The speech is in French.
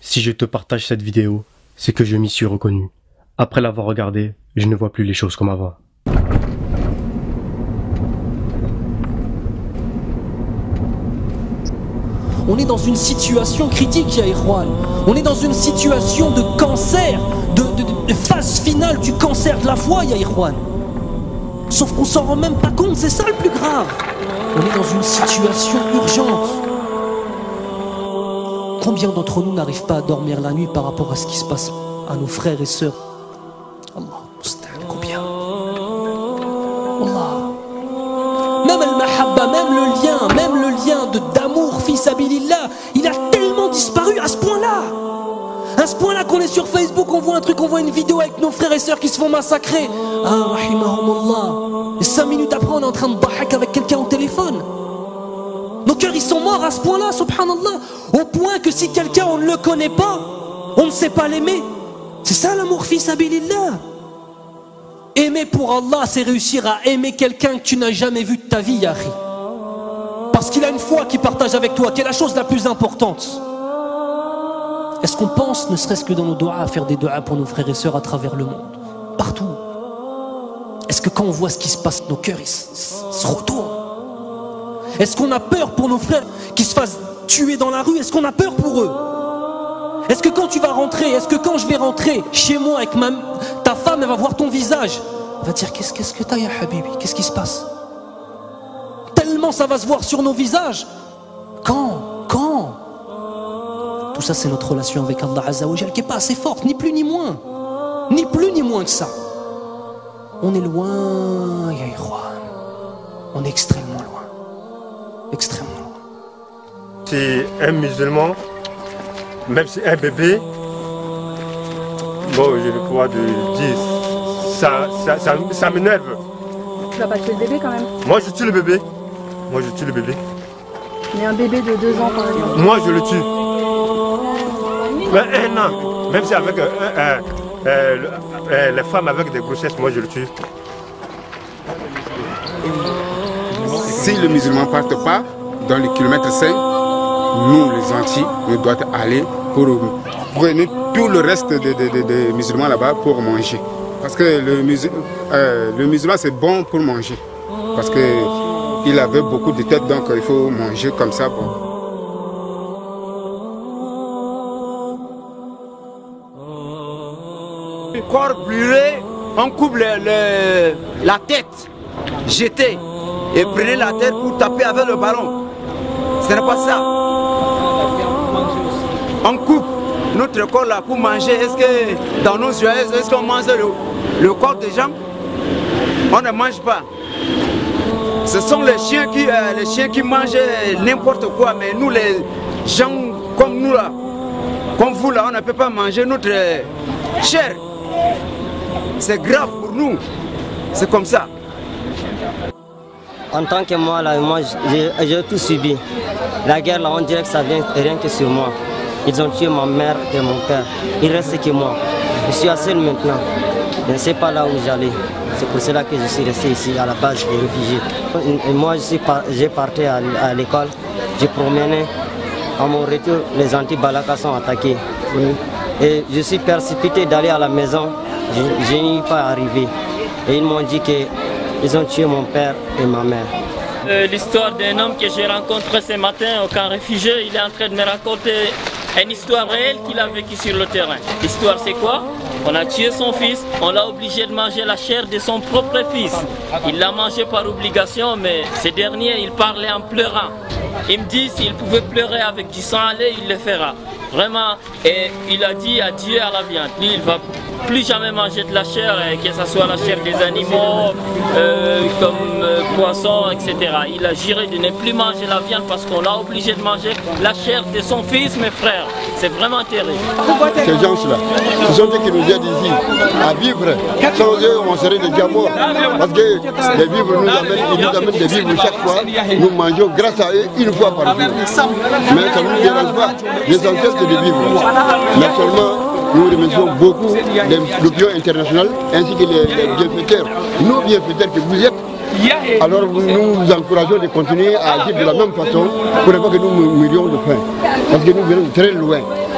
Si je te partage cette vidéo, c'est que je m'y suis reconnu. Après l'avoir regardée, je ne vois plus les choses comme avant. On est dans une situation critique, ya Ikhwan. On est dans une situation de cancer, de phase finale du cancer de la foi, ya Ikhwan. Sauf qu'on s'en rend même pas compte, c'est ça le plus grave. On est dans une situation urgente. Combien d'entre nous n'arrivent pas à dormir la nuit par rapport à ce qui se passe à nos frères et sœurs? Allah, combien? Allah. Même al-mahabba, même le lien d'amour, fils abilillah, il a tellement disparu à ce point-là. À ce point-là qu'on est sur Facebook, on voit un truc, on voit une vidéo avec nos frères et sœurs qui se font massacrer. Ah, rahimahumullah. Et 5 minutes après, on est en train de bahak avec quelqu'un au téléphone. Nos cœurs, ils sont morts à ce point-là, subhanallah. Au point que si quelqu'un, on ne le connaît pas, on ne sait pas l'aimer. C'est ça l'amour, fils abilillah. Aimer pour Allah, c'est réussir à aimer quelqu'un que tu n'as jamais vu de ta vie, Yahri. Parce qu'il a une foi qu'il partage avec toi, qui est la chose la plus importante. Est-ce qu'on pense, ne serait-ce que dans nos doigts, à faire des doigts pour nos frères et sœurs à travers le monde? Partout. Est-ce que quand on voit ce qui se passe, nos cœurs ils se retournent? Est-ce qu'on a peur pour nos frères qui se fassent tuer dans la rue? Est-ce qu'on a peur pour eux? Est-ce que quand tu vas rentrer, est-ce que quand je vais rentrer chez moi avec ta femme, elle va voir ton visage, elle va dire qu'est-ce que t'as, ya Habibi? Qu'est-ce qui se passe? Tellement ça va se voir sur nos visages. Quand tout ça, c'est notre relation avec Allah Azza wa Jal qui n'est pas assez forte, ni plus ni moins. Ni plus ni moins que ça. On est loin, ya Ikhwan. On est extrêmement loin. Extrêmement loin. C'est un musulman, même si un bébé, bon, j'ai le pouvoir de dire, ça m'énerve. Tu vas pas tuer le bébé quand même? Moi, je tue le bébé. Moi, je tue le bébé. Mais un bébé de 2 ans, par exemple. Moi, je le tue. Mais 1 an, même si avec les femmes avec des grossesses, moi, je le tue. Si le musulman ne parte pas dans le kilomètre 5, nous, les Antilles, nous devons aller pour prendre tout le reste des musulmans là-bas pour manger. Parce que le musulman, c'est bon pour manger. Parce qu'il avait beaucoup de têtes, donc il faut manger comme ça. Bon. Le corps brûlé, on coupe la tête, jeter et prenez la tête pour taper avec le ballon. Ce n'est pas ça. On coupe notre corps là pour manger. Est-ce que dans nos yeux, est-ce qu'on mange le corps des gens? On ne mange pas. Ce sont les chiens qui mangent n'importe quoi, mais nous les gens comme nous là, comme vous là, on ne peut pas manger notre chair. C'est grave pour nous. C'est comme ça. En tant que moi, là, j'ai tout subi. La guerre, là, on dirait que ça vient rien que sur moi. Ils ont tué ma mère et mon père. Il reste que moi. Je suis seul maintenant. Je ne sais pas là où j'allais. C'est pour cela que je suis resté ici, à la base des réfugiés. Et moi, j'ai parti à l'école. J'ai promené. À mon retour, les anti-Balaka sont attaqués. Et je suis précipité d'aller à la maison. Je n'y suis pas arrivé. Et ils m'ont dit qu'ils ont tué mon père et ma mère. L'histoire d'un homme que j'ai rencontré ce matin au camp réfugié, il est en train de me raconter une histoire réelle qu'il a vécue sur le terrain. L'histoire c'est quoi? On a tué son fils, on l'a obligé de manger la chair de son propre fils. Il l'a mangé par obligation, mais ce dernier, il parlait en pleurant. Il me dit s'il pouvait pleurer avec du sang à lait, il le fera. Vraiment, et il a dit adieu à la viande. Lui, il ne va plus jamais manger de la chair, que ce soit la chair des animaux, comme poissons, etc. Il a juré de ne plus manger la viande parce qu'on l'a obligé de manger la chair de son fils, mes frères. C'est vraiment terrible. Ces gens-là, ce sont ceux qui nous aident ici à vivre. Sans eux, on serait déjà morts. Parce que les vivres ils nous amènent des vivres chaque fois. Nous mangeons grâce à eux une fois par jour. Mais ça ne nous dérange pas. L'essentiel, c'est de vivre. Mais seulement, nous remercions beaucoup l'opinion internationale ainsi que les bienfaiteurs. Nos bienfaiteurs que vous êtes. Alors nous vous encourageons de continuer à agir de la même façon pour ne pas que nous mourions de faim. Parce que nous venons de très loin.